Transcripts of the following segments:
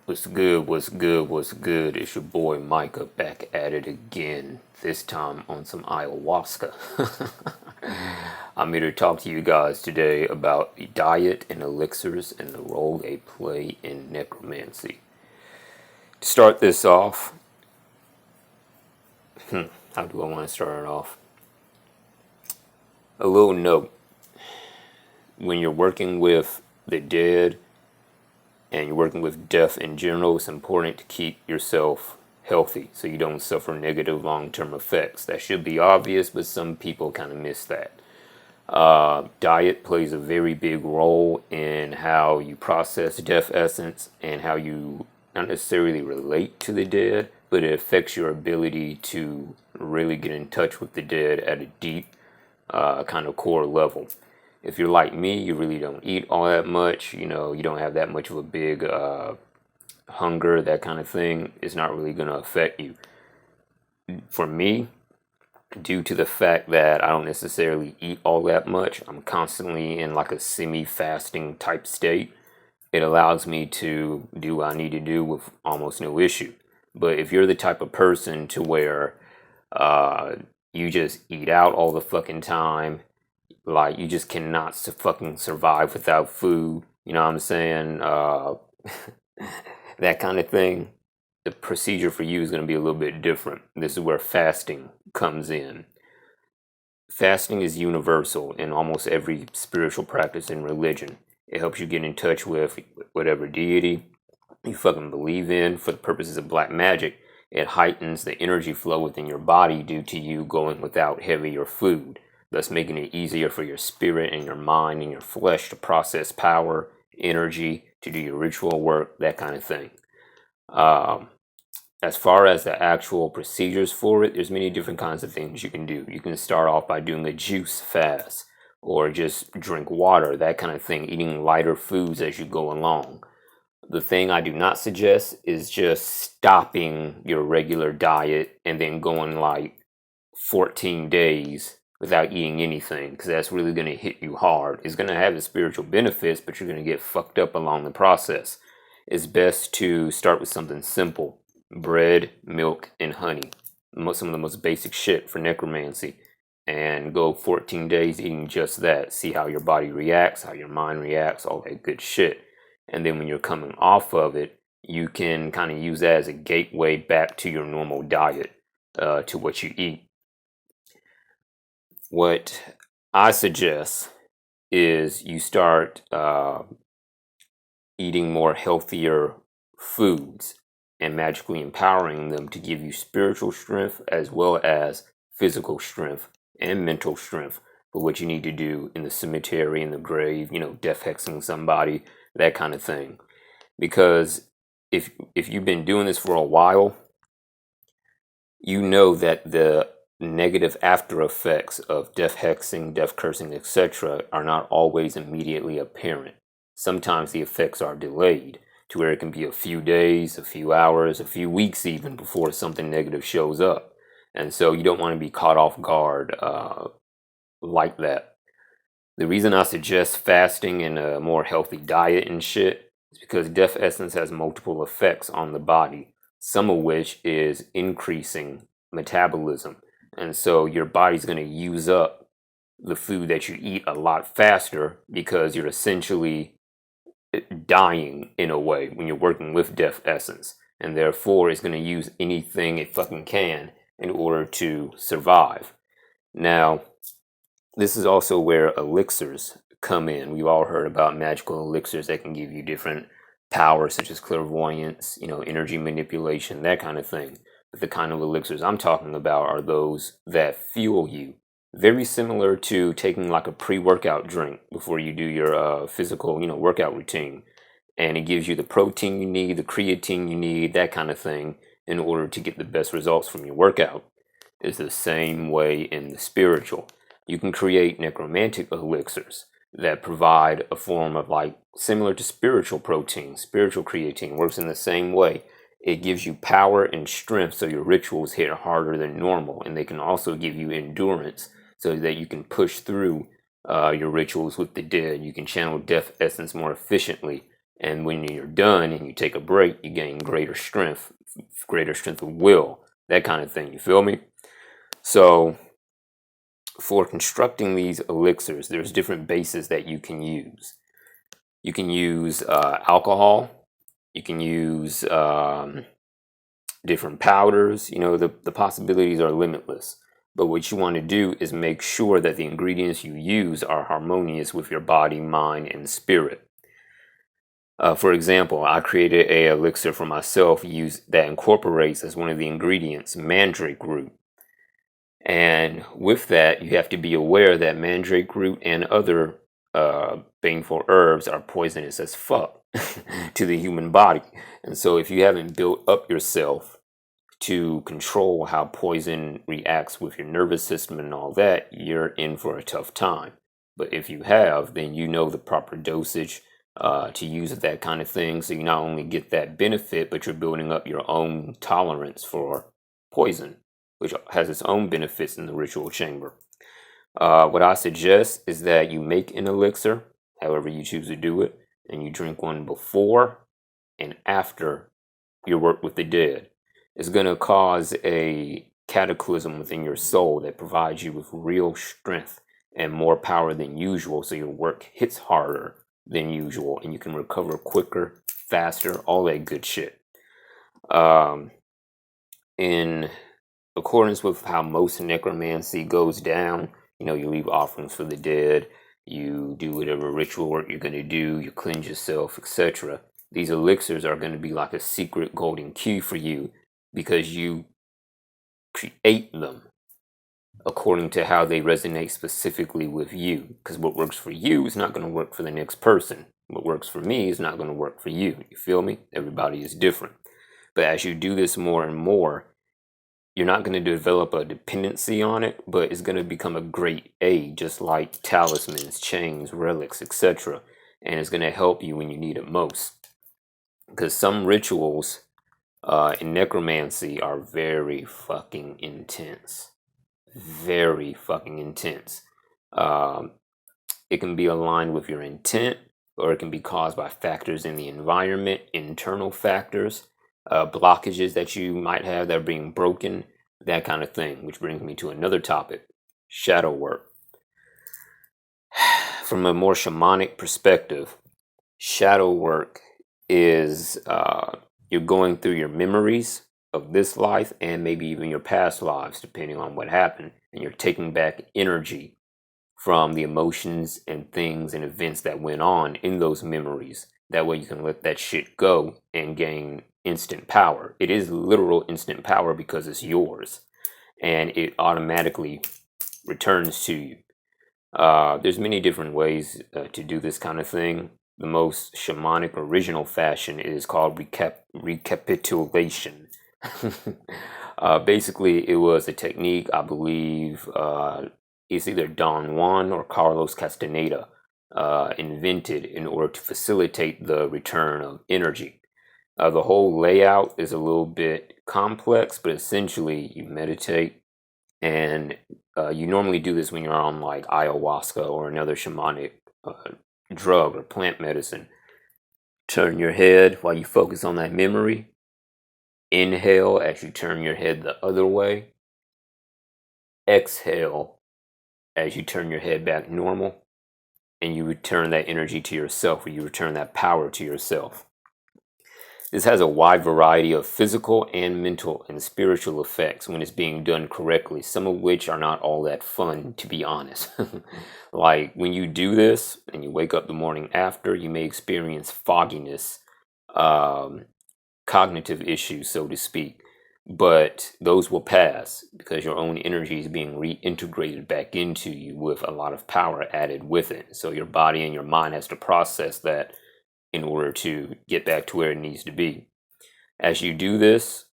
What's good? What's good? What's good? It's your boy Micah back at it again. This time on some ayahuasca. I'm here to talk to you guys today about the diet and elixirs and the role they play in necromancy. To start this off, how do I want to start it off? A little note. When you're working with the dead and you're working with death in general, it's important to keep yourself healthy so you don't suffer negative long-term effects. That should be obvious, but some people kind of miss that. Diet plays a very big role in how you process death essence and how you not necessarily relate to the dead, but it affects your ability to really get in touch with the dead at a deep kind of core level. If you're like me, you really don't eat all that much, you don't have that much of a big hunger, that kind of thing, it's not really going to affect you. For me, due to the fact that I don't necessarily eat all that much, I'm constantly in like a semi-fasting type state. It allows me to do what I need to do with almost no issue. But if you're the type of person to where you just eat out all the fucking time, like you just cannot fucking survive without food, you know what I'm saying? That kind of thing. The procedure for you is going to be a little bit different. This is where fasting comes in. Fasting is universal in almost every spiritual practice and religion. It helps you get in touch with whatever deity you fucking believe in. For the purposes of black magic, it heightens the energy flow within your body due to you going without heavier food, thus making it easier for your spirit and your mind and your flesh to process power, energy, to do your ritual work, that kind of thing. As far as the actual procedures for it, there's many different kinds of things you can do. You can start off by doing a juice fast or just drink water, that kind of thing, eating lighter foods as you go along. The thing I do not suggest is just stopping your regular diet and then going like 14 days without eating anything, because that's really going to hit you hard. It's going to have the spiritual benefits, but you're going to get fucked up along the process. It's best to start with something simple: bread, milk, and honey. Some of the most basic shit for necromancy. And go 14 days eating just that. See how your body reacts, how your mind reacts, all that good shit. And then when you're coming off of it, you can kind of use that as a gateway back to your normal diet, to what you eat. What I suggest is you start eating more healthier foods and magically empowering them to give you spiritual strength as well as physical strength and mental strength for what you need to do in the cemetery, in the grave, death hexing somebody, that kind of thing. Because if you've been doing this for a while, you know that the negative after effects of death hexing, death cursing, etc. are not always immediately apparent. Sometimes the effects are delayed to where it can be a few days, a few hours, a few weeks even before something negative shows up. And so you don't want to be caught off guard like that. The reason I suggest fasting and a more healthy diet and shit is because death essence has multiple effects on the body, some of which is increasing metabolism. And so your body's going to use up the food that you eat a lot faster because you're essentially dying in a way when you're working with death essence. And therefore, it's going to use anything it fucking can in order to survive. Now, this is also where elixirs come in. We've all heard about magical elixirs that can give you different powers such as clairvoyance, energy manipulation, that kind of thing. But the kind of elixirs I'm talking about are those that fuel you. Very similar to taking like a pre-workout drink before you do your physical, workout routine. And it gives you the protein you need, the creatine you need, that kind of thing, in order to get the best results from your workout. It's the same way in the spiritual. You can create necromantic elixirs that provide a form of like similar to spiritual protein. Spiritual creatine works in the same way. It gives you power and strength so your rituals hit harder than normal, and they can also give you endurance so that you can push through your rituals with the dead. You can channel death essence more efficiently And when you're done and you take a break, you gain greater strength of will, that kind of thing. You feel me? So for constructing these elixirs, there's different bases that you can use. You can use alcohol. You can use different powders. You know, the possibilities are limitless. But what you want to do is make sure that the ingredients you use are harmonious with your body, mind, and spirit. For example, I created a elixir for myself that incorporates as one of the ingredients mandrake root. And with that, you have to be aware that mandrake root and other baneful herbs are poisonous as fuck to the human body. And so if you haven't built up yourself to control how poison reacts with your nervous system and all that, you're in for a tough time. But if you have, then you know the proper dosage to use that kind of thing. So you not only get that benefit, but you're building up your own tolerance for poison, which has its own benefits in the ritual chamber. What I suggest is that you make an elixir, however you choose to do it, and you drink one before and after your work with the dead. It's going to cause a cataclysm within your soul that provides you with real strength and more power than usual, so your work hits harder than usual and you can recover quicker, faster, all that good shit. In accordance with how most necromancy goes down, you know, you leave offerings for the dead, you do whatever ritual work you're going to do, you cleanse yourself, etc. These elixirs are going to be like a secret golden key for you because you create them according to how they resonate specifically with you. Because what works for you is not going to work for the next person. What works for me is not going to work for you. You feel me? Everybody is different. But as you do this more and more, you're not going to develop a dependency on it, but it's going to become a great aid, just like talismans, chains, relics, etc. And it's going to help you when you need it most. Because some rituals in necromancy are very fucking intense. Very fucking intense. It can be aligned with your intent, or it can be caused by factors in the environment, internal factors, blockages that you might have that are being broken, that kind of thing. Which brings me to another topic: shadow work. From a more shamanic perspective, shadow work is you're going through your memories of this life and maybe even your past lives, depending on what happened, and you're taking back energy from the emotions and things and events that went on in those memories. That way you can let that shit go and gain instant power. It is literal instant power because it's yours and it automatically returns to you. There's many different ways to do this kind of thing. The most shamanic original fashion is called recapitulation. Basically, it was a technique, I believe, it's either Don Juan or Carlos Castaneda invented in order to facilitate the return of energy. The whole layout is a little bit complex, but essentially you meditate, and you normally do this when you're on like ayahuasca or another shamanic drug or plant medicine. Turn your head while you focus on that memory. Inhale as you turn your head the other way. Exhale as you turn your head back normal. And you return that energy to yourself, or you return that power to yourself. This has a wide variety of physical and mental and spiritual effects when it's being done correctly, some of which are not all that fun, to be honest. Like when you do this and you wake up the morning after, you may experience fogginess, cognitive issues, so to speak. But those will pass because your own energy is being reintegrated back into you with a lot of power added with it. So your body and your mind has to process that in order to get back to where it needs to be. As you do this,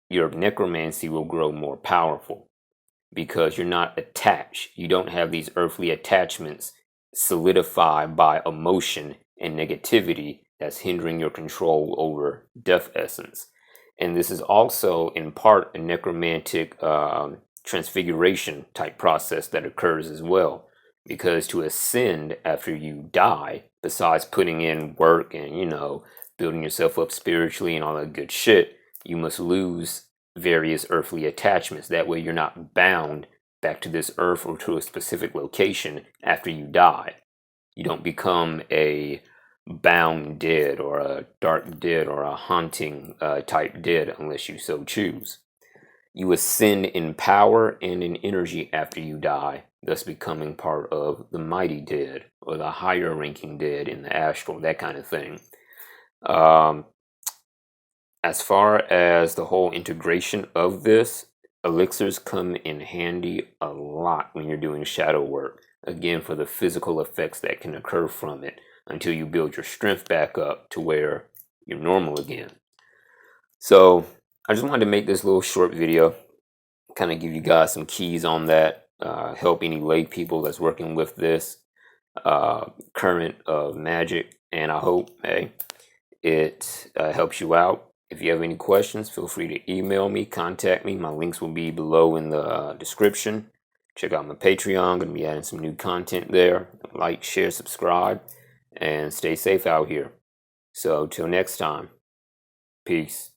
your necromancy will grow more powerful because you're not attached. You don't have these earthly attachments solidified by emotion and negativity that's hindering your control over death essence. And this is also in part a necromantic transfiguration type process that occurs as well, because to ascend after you die, besides putting in work and, building yourself up spiritually and all that good shit, you must lose various earthly attachments. That way you're not bound back to this earth or to a specific location after you die. You don't become a bound dead or a dark dead or a haunting type dead unless you so choose. You ascend in power and in energy after you die, thus becoming part of the mighty dead or the higher ranking dead in the astral, that kind of thing. As far as the whole integration of this, elixirs come in handy a lot when you're doing shadow work. Again, for the physical effects that can occur from it until you build your strength back up to where you're normal again. So I just wanted to make this little short video, kind of give you guys some keys on that, help any lay people that's working with this current of magic, and I hope it helps you out. If you have any questions, feel free to email me, contact me. My links will be below in the description. Check out my Patreon. Going to be adding some new content there. Like, share, subscribe, and stay safe out here. So till next time, peace.